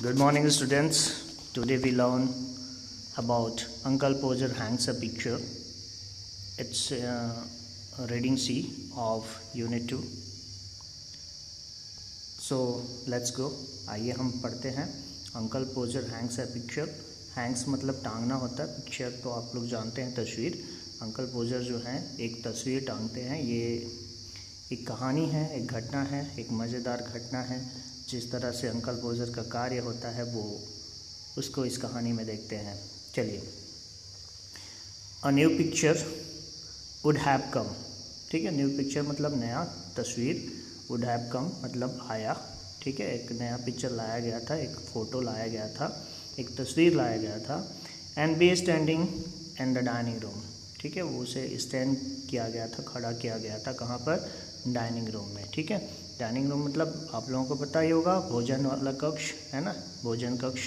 Good morning, students. Today we learn about Uncle Poser hangs a picture. It's reading C of Unit 2. So let's go. आइए हम पढ़ते हैं. Uncle Poser hangs a picture. Hangs मतलब टांगना होता है. Picture तो आप लोग जानते हैं, तस्वीर. Uncle Poser जो हैं एक तस्वीर टांगते हैं. ये एक कहानी है, एक घटना है, एक मज़ेदार घटना है. जिस तरह से अंकल पोजर का कार्य होता है वो उसको इस कहानी में देखते हैं. चलिए. A new picture would have come. ठीक है, न्यू पिक्चर मतलब नया तस्वीर. वुड हैव कम मतलब आया. ठीक है, एक नया पिक्चर लाया गया था, एक फ़ोटो लाया गया था, एक तस्वीर लाया गया था. And B standing in the dining room. ठीक है, वो उसे स्टैंड किया गया था, खड़ा किया गया था. कहाँ पर? डाइनिंग रूम में. ठीक है, डाइनिंग रूम मतलब आप लोगों को पता ही होगा, भोजन वाला कक्ष है ना, भोजन कक्ष.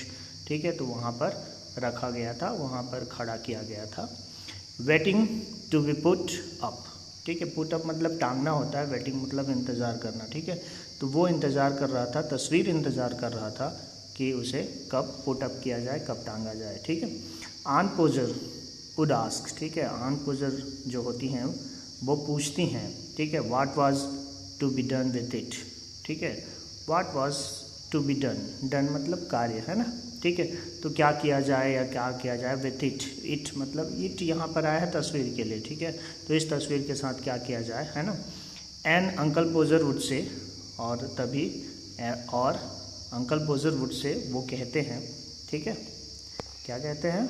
ठीक है, तो वहाँ पर रखा गया था, वहाँ पर खड़ा किया गया था. Waiting to be put up. ठीक है, पुट अप मतलब टांगना होता है, वेटिंग मतलब इंतज़ार करना. ठीक है, तो वो इंतज़ार कर रहा था, तस्वीर इंतज़ार कर रहा था कि उसे कब पुट अप किया जाए, कब टांगा जाए. ठीक है. आन पोजर वुड आस्क. ठीक है, आन पोजर जो होती हैं वो पूछती हैं. ठीक है, what was to be done with it. ठीक है, what was to be done. Done मतलब कार्य है ना. ठीक है, तो क्या किया जाए या क्या किया जाए विथ इट. इट मतलब इट यहाँ पर आया है तस्वीर के लिए. ठीक है, तो इस तस्वीर के साथ क्या किया जाए, है ना. एंड अंकल पोजर वुड से, और तभी और अंकल पोजर वुड से वो कहते हैं. ठीक है, क्या कहते हैं?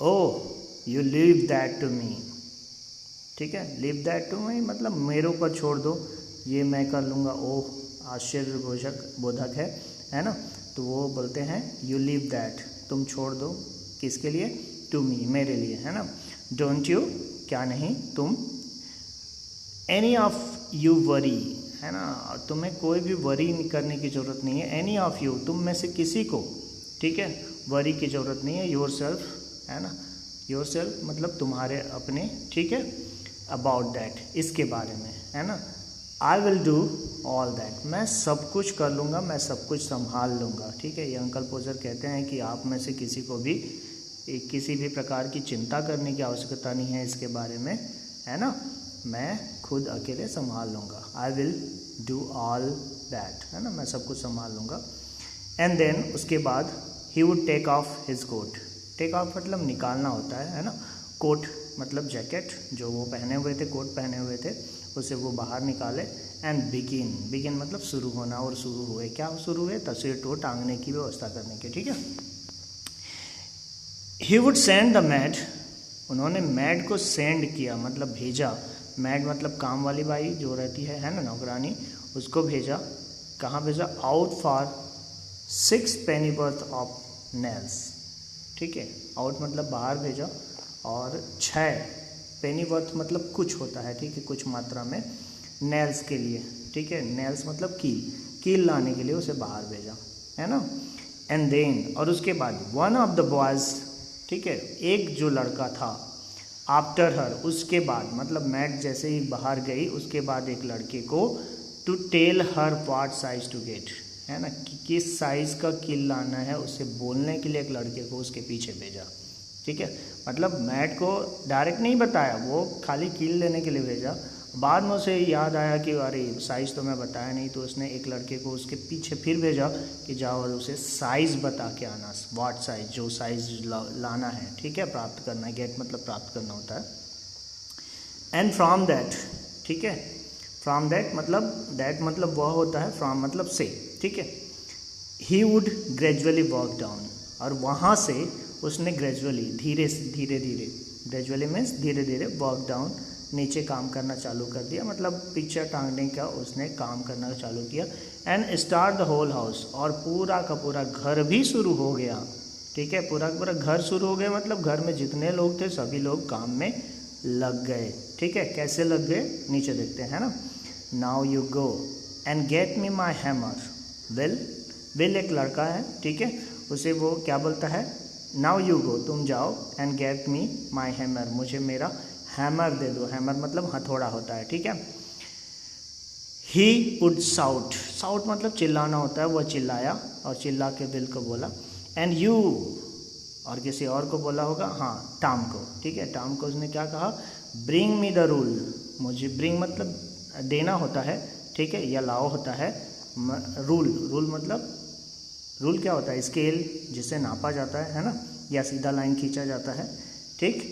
Oh you leave that to me. ठीक है, लीव दैट टू मी मतलब मेरे ऊपर छोड़ दो, ये मैं कर लूँगा. ओह आश्चर्य बोधक है ना. तो वो बोलते हैं यू लीव दैट, तुम छोड़ दो. किसके लिए? टू मी, मेरे लिए, है ना. डोंट यू, क्या नहीं, तुम. एनी ऑफ यू वरी, है ना, तुम्हें कोई भी वरी करने की ज़रूरत नहीं है. एनी ऑफ यू, तुम में से किसी को. ठीक है, वरी की ज़रूरत नहीं है. योर सेल्फ, है ना, योर सेल्फ मतलब तुम्हारे अपने. ठीक है, अबाउट दैट, इसके बारे में, है ना. I will do all that, मैं सब कुछ कर लूँगा, मैं सब कुछ संभाल लूँगा. ठीक है, ये अंकल पोजर कहते हैं कि आप में से किसी को भी किसी भी प्रकार की चिंता करने की आवश्यकता नहीं है इसके बारे में, है ना. मैं खुद अकेले संभाल लूँगा. I will do all that, है ना, मैं सब कुछ संभाल लूँगा. एंड देन उसके बाद he would take off his coat. Take off मतलब निकालना होता है ना. कोट मतलब जैकेट जो वो पहने हुए थे, कोट पहने हुए थे, उसे वो बाहर निकाले. एंड बिगिन, बिगिन मतलब शुरू होना, और शुरू हुए. क्या शुरू हुए? तस्वीर को टांगने की व्यवस्था करने के. ठीक है. He would send the mad. उन्होंने मैड को सेंड किया मतलब भेजा. मैड मतलब काम वाली बाई जो रहती है ना, नौकरानी, उसको भेजा. कहाँ भेजा? Out for 6 Penney worth of nails. ठीक है, आउट मतलब बाहर भेजा, और 6 पेनी वर्थ मतलब कुछ होता है. ठीक है, कुछ मात्रा में, नेल्स के लिए. ठीक है, नेल्स मतलब कील लाने के लिए उसे बाहर भेजा, है ना. एंड देन, और उसके बाद वन ऑफ द बॉयज़. ठीक है, एक जो लड़का था. आफ्टर हर, उसके बाद मतलब मैट जैसे ही बाहर गई उसके बाद एक लड़के को, to tell her what size to get, है ना, कि किस साइज़ का कील लाना है उसे बोलने के लिए एक लड़के को उसके पीछे भेजा. ठीक है, मतलब मैट को डायरेक्ट नहीं बताया, वो खाली कील लेने के लिए भेजा. बाद में उसे याद आया कि अरे साइज़ तो मैं बताया नहीं, तो उसने एक लड़के को उसके पीछे फिर भेजा कि जाओ और उसे साइज़ बता के आना. व्हाट साइज, जो साइज़ लाना है. ठीक है, प्राप्त करना है. गेट मतलब प्राप्त करना होता है. And from that. ठीक है, फ्रॉम दैट मतलब वह होता है, फ्रॉम मतलब से. ठीक है, he would gradually work down. और वहाँ से उसने ग्रेजुअली, धीरे धीरे, ग्रेजुअली मीन्स धीरे धीरे, वर्क डाउन नीचे काम करना चालू कर दिया. मतलब पिक्चर टांगने का उसने काम करना चालू किया. And start the whole house, और पूरा का पूरा घर भी शुरू हो गया. ठीक है, पूरा का पूरा घर शुरू हो गया मतलब घर में जितने लोग थे सभी लोग काम में लग गए. ठीक है, कैसे लग गए नीचे देखते हैं ना. Now you go and get me my hammer. Will एक लड़का है. ठीक है, उसे वो क्या बोलता है? नाउ यू गो, तुम जाओ, and get me my hammer, मुझे मेरा हैमर दे दो. हैमर मतलब हथौड़ा होता है. ठीक है. ही वुड साउट, साउट मतलब चिल्लाना होता है, वह चिल्लाया और चिल्ला के बिल को बोला। एंड यू, और किसी और को बोला होगा, हाँ टॉम को, ठीक है। टॉम को उसने क्या कहा, ब्रिंग मी द रूल, मुझे ब्रिंग मतलब देना होता है, ठीक है, या लाओ होता है। रूल, रूल मतलब रूल क्या होता है, स्केल जिसे नापा जाता है ना, या सीधा लाइन खींचा जाता है, ठीक।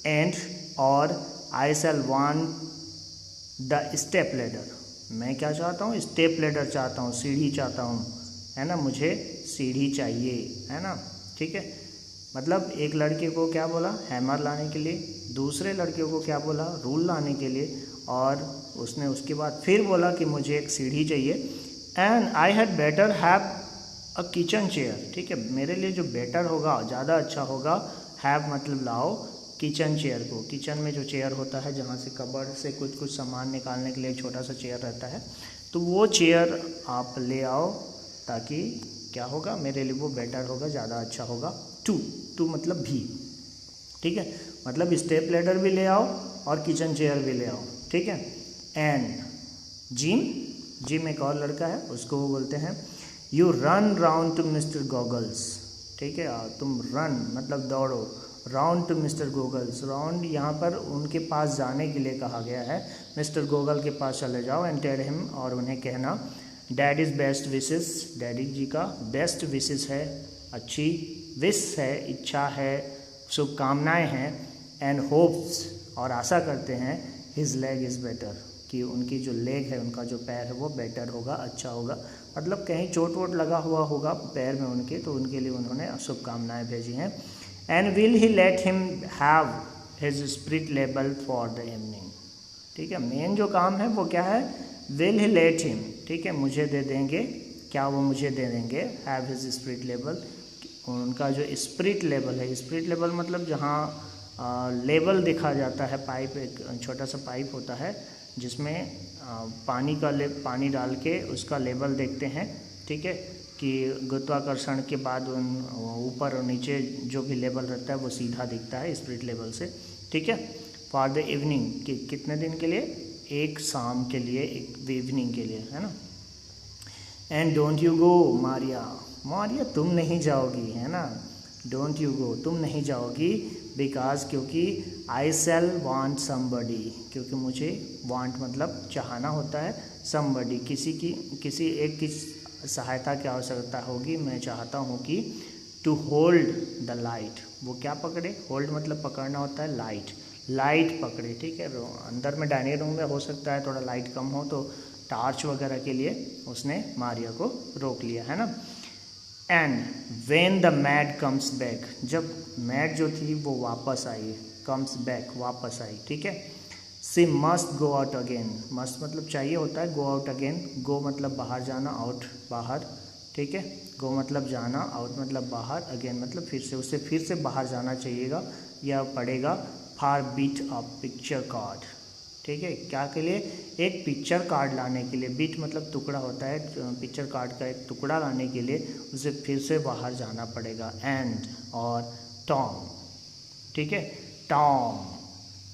एंड और आई shall want the step ladder, मैं क्या चाहता हूँ, स्टेप लेडर चाहता हूँ, सीढ़ी चाहता हूँ, है ना, मुझे सीढ़ी चाहिए, है ना, ठीक है। मतलब एक लड़के को क्या बोला, हैमर लाने के लिए, दूसरे लड़के को क्या बोला, रूल लाने के लिए, और उसने उसके बाद फिर बोला कि मुझे एक सीढ़ी चाहिए। And I had better have a kitchen chair, ठीक है, मेरे लिए जो बेटर होगा, ज़्यादा अच्छा होगा, हैव मतलब लाओ, किचन चेयर को, किचन में जो चेयर होता है जहाँ से कबर्ड से कुछ कुछ सामान निकालने के लिए एक छोटा सा चेयर रहता है, तो वो चेयर आप ले आओ, ताकि क्या होगा, मेरे लिए वो बेटर होगा, ज़्यादा अच्छा होगा। टू मतलब भी, ठीक है, मतलब स्टेप लैडर भी ले आओ और किचन चेयर भी ले आओ, ठीक है। एंड जिम, जिम एक और लड़का है, उसको वो बोलते हैं you run round to mister Goggles, ठीक है, तुम रन मतलब दौड़ो, round to mister Googles, round यहाँ पर उनके पास जाने के लिए कहा गया है, मिस्टर गूगल के पास चले जाओ। एंड टेल हिम, और उन्हें कहना, डैडीज़ बेस्ट विशेस, डैडी जी का बेस्ट विशेस है, अच्छी विश है, इच्छा है, शुभकामनाएं हैं। एंड होप्स, और आशा करते हैं, हिज लेग इज़ बेटर, कि उनकी जो लेग है, उनका जो पैर है वो बेटर होगा, अच्छा होगा, मतलब कहीं चोट वोट लगा हुआ होगा पैर में उनके, तो उनके लिए उन्होंने शुभकामनाएं भेजी हैं। And will he let him have his spirit level for the evening, ठीक है, मेन जो काम है वो क्या है, विल ही लेट हिम, ठीक है, मुझे दे देंगे, क्या वो मुझे दे देंगे, हैव हिज स्पिरिट लेवल, उनका जो स्पिरिट लेवल है, स्पिरिट लेवल मतलब जहाँ लेवल देखा जाता है, पाइप, एक छोटा सा पाइप होता है जिसमें पानी डाल के उसका लेवल देखते हैं, ठीक है, कि गुरुत्वाकर्षण के बाद ऊपर और नीचे जो भी लेवल रहता है वो सीधा दिखता है स्पिरिट लेवल से, ठीक है। फॉर द इवनिंग, कि कितने दिन के लिए, एक शाम के लिए, एक इवनिंग के लिए, है ना। And don't you go Maria, Maria तुम नहीं जाओगी, है ना, डोंट यू गो, तुम नहीं जाओगी, बिकॉज क्योंकि आई सेल वांट समबडी, क्योंकि मुझे वांट मतलब चाहना होता है, समबडी किसी एक की सहायता की आवश्यकता होगी, मैं चाहता हूँ कि टू होल्ड द लाइट, वो क्या पकड़े, होल्ड मतलब पकड़ना होता है, लाइट पकड़े, ठीक है। अंदर में डाइनिंग रूम में हो सकता है थोड़ा लाइट कम हो, तो टार्च वगैरह के लिए उसने मारिया को रोक लिया, है ना। And when the mad comes back, जब मैड जो थी वो वापस आई, कम्स बैक वापस आई, ठीक है। She must go out again, must मतलब चाहिए होता है, गो आउट अगेन, गो मतलब बाहर जाना, आउट बाहर, ठीक है, गो मतलब जाना, आउट मतलब बाहर, अगेन मतलब फिर से, उसे फिर से बाहर जाना चाहिएगा या पड़ेगा, for beat a picture card, ठीक है, क्या के लिए, एक पिक्चर कार्ड लाने के लिए, बीट मतलब टुकड़ा होता है, पिक्चर कार्ड का एक टुकड़ा लाने के लिए उसे फिर से बाहर जाना पड़ेगा। एंड और टॉम, ठीक है, टॉम,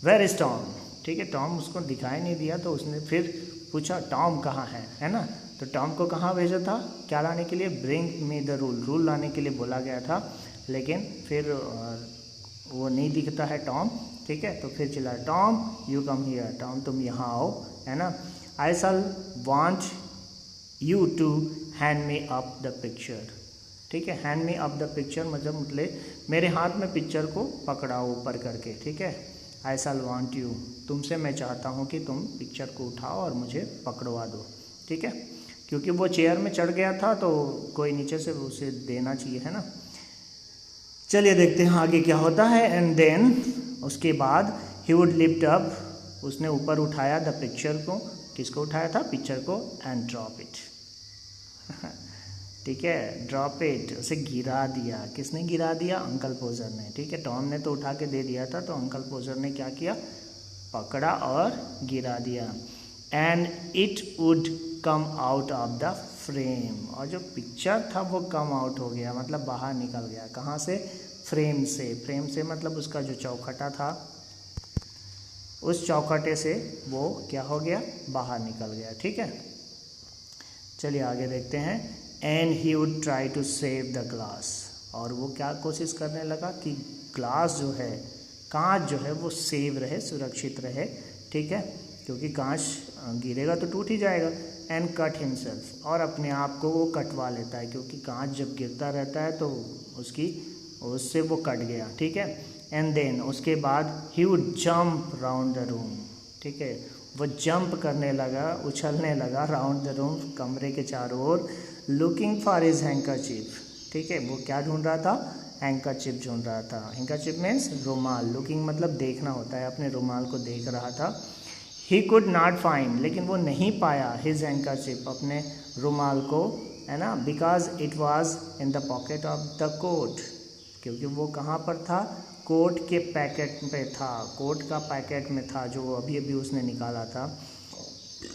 वेयर इज टॉम, ठीक है, टॉम उसको दिखाई नहीं दिया, तो उसने फिर पूछा टॉम कहाँ है ना, तो टॉम को कहाँ भेजा था, क्या लाने के लिए, bring me the rule, rule लाने के लिए बोला गया था, लेकिन फिर वो नहीं दिखता है टॉम, ठीक है, तो फिर चिल्ला, Tom you come here, Tom तुम यहाँ आओ, है ना। I shall want you to hand me up the picture, ठीक है, hand me up the picture मतलब मेरे हाथ में पिक्चर को पकड़ाओ ऊपर करके, ठीक है। आई शैल वांट यू, तुमसे मैं चाहता हूँ कि तुम पिक्चर को उठाओ और मुझे पकड़वा दो, ठीक है, क्योंकि वो चेयर में चढ़ गया था तो कोई नीचे से उसे देना चाहिए, है ना। चलिए देखते हैं आगे क्या होता है। एंड देन उसके बाद ही वुड लिफ्ट अप, उसने ऊपर उठाया द पिक्चर को, किसको उठाया था, पिक्चर को, एंड ड्रॉप इट, ठीक है, ड्रॉप इट, उसे गिरा दिया, किसने गिरा दिया, अंकल पोजर ने, ठीक है, टॉम ने तो उठा के दे दिया था, तो अंकल पोजर ने क्या किया, पकड़ा और गिरा दिया। And it would come out of the frame, और जो पिक्चर था वो कम आउट हो गया, मतलब बाहर निकल गया, कहाँ से, फ्रेम से, फ्रेम से मतलब उसका जो चौखटा था, उस चौखटे से वो क्या हो गया, बाहर निकल गया, ठीक है। चलिए आगे देखते हैं। And he would try to save the glass, और वो क्या कोशिश करने लगा कि ग्लास जो है, कांच जो है वो सेव रहे, सुरक्षित रहे, ठीक है, क्योंकि कांच गिरेगा तो टूट ही जाएगा। एंड कट हिमसेल्फ, और अपने आप को वो कटवा लेता है, क्योंकि कांच जब गिरता रहता है तो उससे वो कट गया, ठीक है। एंड देन उसके बाद he would jump round the room, ठीक है, वो जंप करने लगा, उछलने लगा राउंड द रूम, कमरे के चारों ओर, लुकिंग फॉर हिज हैंकरचीफ, ठीक है, वो क्या ढूंढ रहा था, हैंकरचीफ ढूंढ रहा था। हैंकरचीफ मीन्स रुमाल, लुकिंग मतलब देखना होता है, अपने रुमाल को देख रहा था। ही कुड नॉट फाइंड, लेकिन वो नहीं पाया हिज हैंकरचीफ, अपने रुमाल को, है ना, because it was in the pocket of the coat, क्योंकि वो कहाँ पर था, कोट के पैकेट पे था, कोट का पैकेट में था जो अभी अभी उसने निकाला था।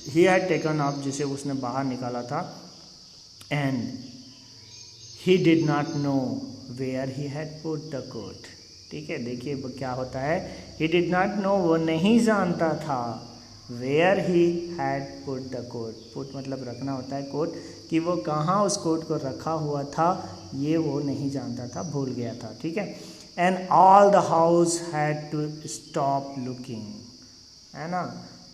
ही हैड टेकन अप, जिसे उसने बाहर निकाला था। And he did not know where he had put the coat, ठीक है, देखिए वो क्या होता है, ही डिड नॉट नो, वो नहीं जानता था, where he had put the coat, put मतलब रखना होता है, कोट, कि वो कहाँ उस कोट को रखा हुआ था, ये वो नहीं जानता था, भूल गया था, ठीक है। And all the house had to stop looking, है ना,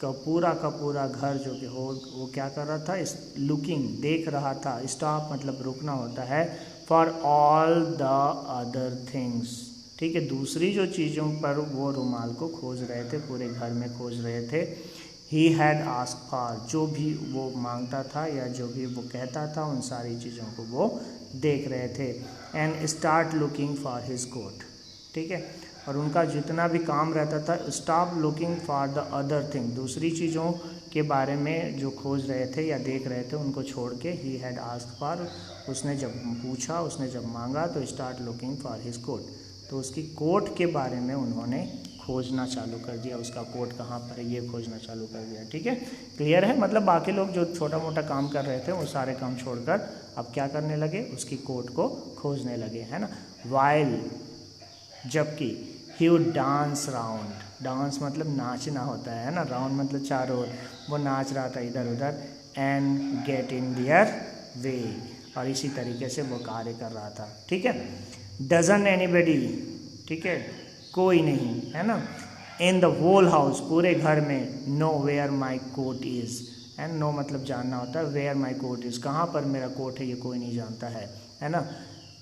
का पूरा घर जो कि हो वो क्या कर रहा था, लुकिंग, देख रहा था, स्टॉप मतलब रुकना होता है, for all the other things, ठीक है, दूसरी जो चीज़ों पर वो रुमाल को खोज रहे थे, पूरे घर में खोज रहे थे। ही हैड आस्क फॉर, जो भी वो मांगता था या जो भी वो कहता था, उन सारी चीज़ों को वो देख रहे थे। And start looking for his coat, ठीक है, और उनका जितना भी काम रहता था, stop looking for the other thing, दूसरी चीज़ों के बारे में जो खोज रहे थे या देख रहे थे उनको छोड़ के, ही हैड आस्क फॉर, उसने जब पूछा, उसने जब मांगा, तो start looking for his coat, तो उसकी कोट के बारे में उन्होंने खोजना चालू कर दिया, उसका कोट कहाँ पर है ये खोजना चालू कर दिया, ठीक है, क्लियर है। मतलब बाकी लोग जो छोटा मोटा काम कर रहे थे वो सारे काम छोड़कर अब क्या करने लगे, उसकी कोट को खोजने लगे, है ना। वाइल, जबकि he would dance round, dance मतलब नाचना होता है ना, राउंड मतलब चारों ओर, वो नाच रहा था इधर उधर, and get in their way, और इसी तरीके से वो कार्य कर रहा था, ठीक है। डजन एनीबडी, ठीक है, कोई नहीं, है ना, इन द होल हाउस, पूरे घर में, know where my coat is, and know मतलब जानना होता है, वेयर माई कोट इज़, कहाँ पर मेरा कोट है ये कोई नहीं जानता है ना।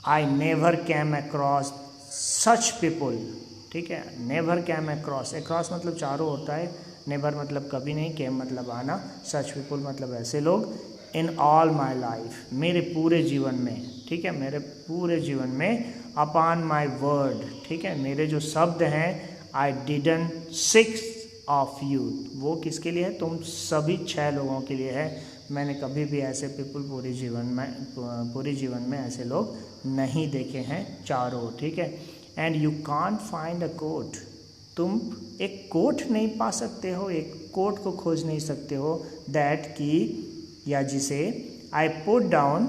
I never cam across such people, ठीक है, नेवर कैम अक्रॉस, अक्रॉस मतलब चारों होता है, नेवर मतलब कभी नहीं, कैम मतलब आना, सच पीपल मतलब ऐसे लोग, इन ऑल माई लाइफ, मेरे पूरे जीवन में, ठीक है, मेरे पूरे जीवन में, अपॉन माई वर्ड, ठीक है, मेरे जो शब्द हैं, I didn't six of you, वो किसके लिए है, तुम सभी 6 लोगों के लिए है, मैंने कभी भी ऐसे पीपल पूरे जीवन में ऐसे लोग नहीं देखे हैं चारों, ठीक है। And you can't find a coat, तुम एक कोट नहीं पा सकते हो, एक कोट को खोज नहीं सकते हो, दैट की या जिसे, I put down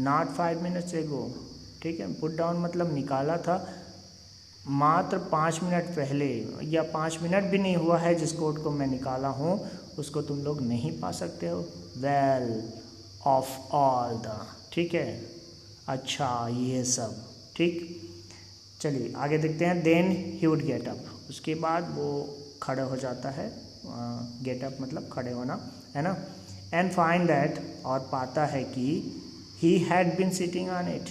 not 5 minutes एगो, ठीक है, पुट डाउन मतलब निकाला था मात्र 5 मिनट पहले, या 5 मिनट भी नहीं हुआ है जिस कोट को मैं निकाला हूँ, उसको तुम लोग नहीं पा सकते हो। वेल ऑफ ऑल द, ठीक है, अच्छा ये सब, ठीक, चलिए आगे देखते हैं। Then he would get up, उसके बाद वो खड़े हो जाता है, गेट अप मतलब खड़े होना, है ना। एंड फाइंड दैट, और पाता है कि he had been sitting on it,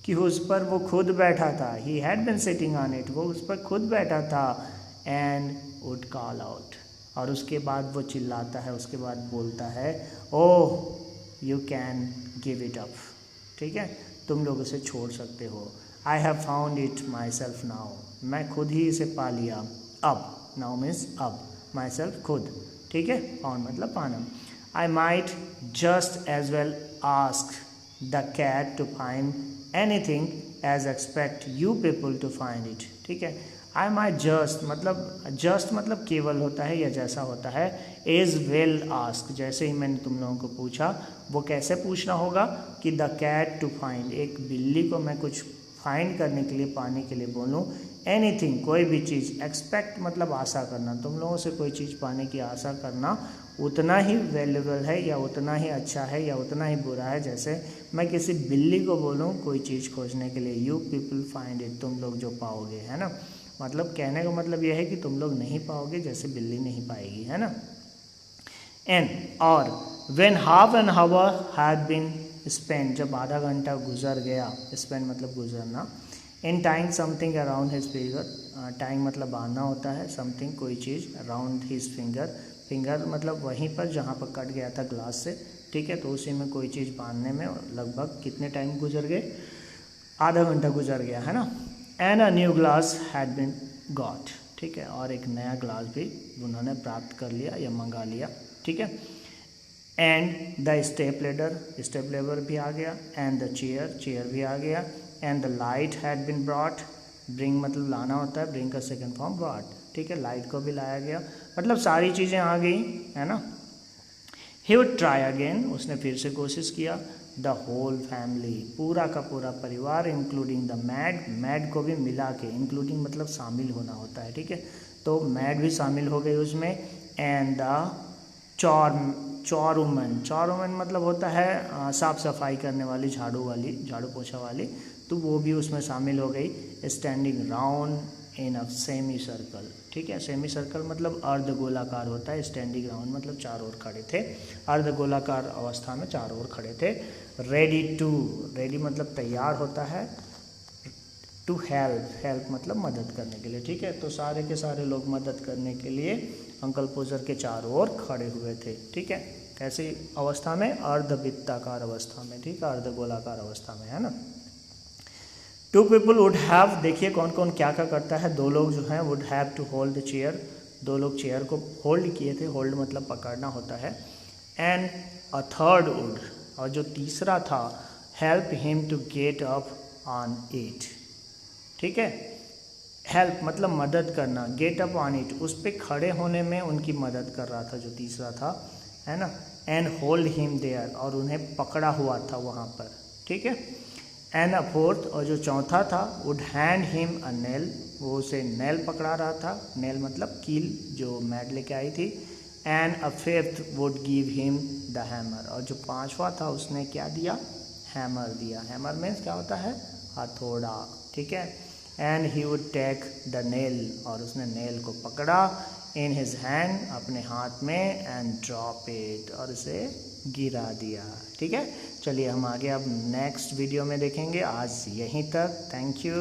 कि उस पर वो खुद बैठा था, he had been sitting on it, वो उस पर खुद बैठा था। एंड वुड कॉल आउट, और उसके बाद वो चिल्लाता है, उसके बाद बोलता है, oh you can give it up, ठीक है, तुम लोग उसे छोड़ सकते हो। I have found it my self now, मैं खुद ही इसे पा लिया, अब, नाउ मीन्स अब, माई सेल्फ खुद, ठीक है, फाउंड मतलब पाना। I might just as well ask the cat to find anything as expect you people to find it, ठीक है। आई माइट जस्ट मतलब केवल होता है या जैसा होता है, एज वेल आस्क, जैसे ही मैंने तुम लोगों को पूछा, वो कैसे पूछना होगा कि द कैट टू फाइंड, एक बिल्ली को मैं कुछ फाइंड करने के लिए, पाने के लिए बोलूँ, एनीथिंग कोई भी चीज़, एक्सपेक्ट मतलब आशा करना, तुम लोगों से कोई चीज़ पाने की आशा करना, उतना ही वैल्यूबल है या उतना ही अच्छा है या उतना ही बुरा है जैसे मैं किसी बिल्ली को बोलूँ कोई चीज़ खोजने के लिए, यू पीपल फाइंड इट, तुम लोग जो पाओगे, है ना। मतलब कहने का मतलब यह है कि तुम लोग नहीं पाओगे जैसे बिल्ली नहीं पाएगी, है ना। एंड और when half an hour had been spend, जब आधा घंटा गुजर गया, स्पेंड मतलब गुजरना, in time something around his finger, time मतलब बांधना होता है, समथिंग कोई चीज़, अराउंड हिज फिंगर, फिंगर मतलब वहीं पर जहाँ पर कट गया था ग्लास से, ठीक है। तो उसी में कोई चीज़ बांधने में लगभग कितने टाइम गुजर गए, आधा घंटा गुजर गया, है ना। And a new glass had been got, ठीक है, और एक नया ग्लास भी उन्होंने प्राप्त कर लिया या मंगा लिया, ठीक है। एंड द स्टेप लेडर भी आ गया, एंड द चेयर भी आ गया, and the light had been brought, bring मतलब लाना होता है, ब्रिंग का सेकंड फॉर्म ब्रॉट, ठीक है, लाइट को भी लाया गया, मतलब सारी चीज़ें आ गई, है ना। ही वुड ट्राई अगेन, उसने फिर से कोशिश किया, द होल फैमिली, पूरा का पूरा परिवार, इंक्लूडिंग द मैड को भी मिला के, इंक्लूडिंग मतलब शामिल होना होता है, ठीक है, तो मैड भी शामिल हो गई उसमें, एंड द चौर वुमन मतलब होता है साफ सफाई करने वाली, झाड़ू पोछा वाली, तो वो भी उसमें शामिल हो गई, standing round in a semi circle, ठीक है, सेमी सर्कल मतलब अर्ध गोलाकार होता है, स्टैंडिंग राउंड मतलब चारों ओर खड़े थे, अर्ध गोलाकार अवस्था में चारों ओर खड़े थे, रेडी मतलब तैयार होता है, टू हेल्प मतलब मदद करने के लिए, ठीक है, तो सारे के सारे लोग मदद करने के लिए अंकल पोजर के चारों ओर खड़े हुए थे, ठीक है, कैसी अवस्था में, अर्धवृत्ताकार अवस्था में, ठीक है, अर्धगोलाकार अवस्था में, है ना। टू पीपल वुड हैव, देखिए कौन कौन क्या क्या करता है, दो लोग जो हैं would have to hold the chair, दो लोग चेयर को होल्ड किए थे, होल्ड मतलब पकड़ना होता है, एंड अ थर्ड वुड, और जो तीसरा था, help him to get up on it, ठीक है, हेल्प मतलब मदद करना, गेट अप ऑन इट उस पर खड़े होने में उनकी मदद कर रहा था जो तीसरा था, है ना, एंड होल्ड हिम देयर, और उन्हें पकड़ा हुआ था वहाँ पर, ठीक है, एंड अ फोर्थ, और जो चौथा था, would hand him a nail, वो उसे नेल पकड़ा रहा था, नेल मतलब कील जो मैड लेके आई थी, and a fifth would give him the hammer, और जो पांचवा था उसने क्या दिया, हैमर दिया, हैमर मीन्स क्या होता है, हथौड़ा, ठीक है, and he would take the nail, और उसने नेल को पकड़ा, इन हिज हैंड अपने हाथ में, एंड ड्रॉप इट, और उसे गिरा दिया, ठीक है। चलिए हम आगे अब नेक्स्ट वीडियो में देखेंगे, आज यहीं तक, थैंक यू।